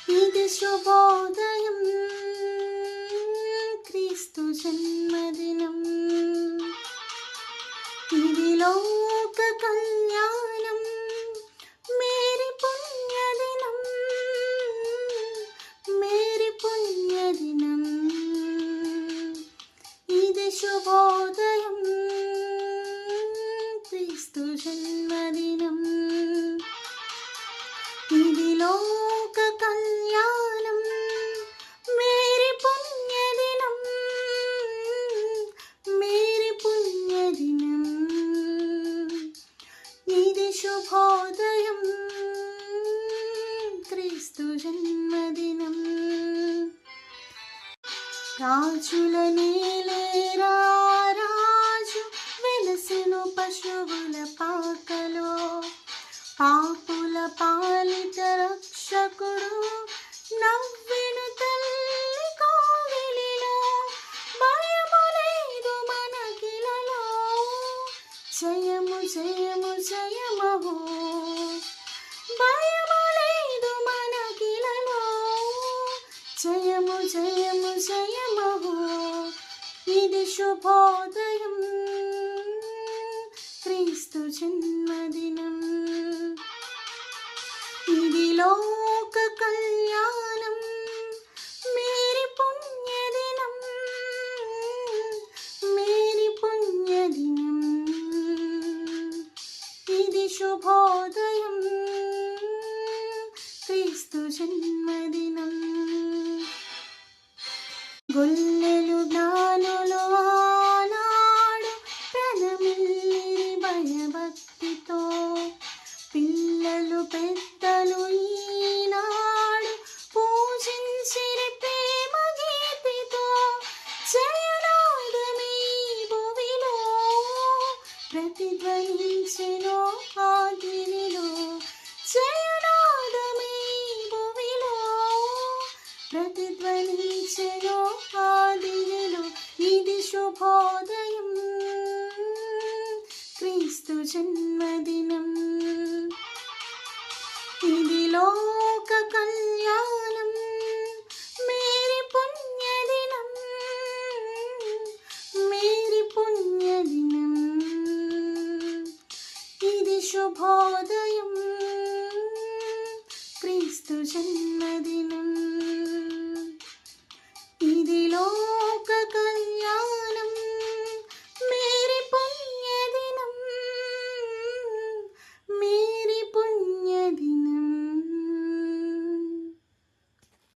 ఇది శుభోదయం, క్రీస్తు జన్మదినం. ఇది లోక కళ్యాణం, మేరీ పుణ్యదినం, మేరీ పుణ్యదినం. ఇది శుభోదయం, క్రీస్తు జన్మదినం. ఇది లోక కళ్యాణం, మేరీ పుణ్యదినం, మేరీ పుణ్యదినం. ఇది శుభోదయం, క్రీస్తు జన్మదినం. రాజుల నేలేరా రాజు వెలసెను పశువుల పాకలో, పాపుల పాలిత రక్షకుడు నవ్వెను తల్లి కోవిలిలో. భయము లేదు మనకిలలో, జయము జయము జయమహో. భయము లేదు మనకిలలో, జయము జయము జయమహో. ఇది శుభోదయం, క్రీస్తు జన్మదినం. ఇది లోక కళ్యాణం, మేరీ పుణ్యదినం, మేరీ పుణ్యదినం. ఇది శుభోదయం, క్రీస్తు జన్మదినం. గొల్లెలు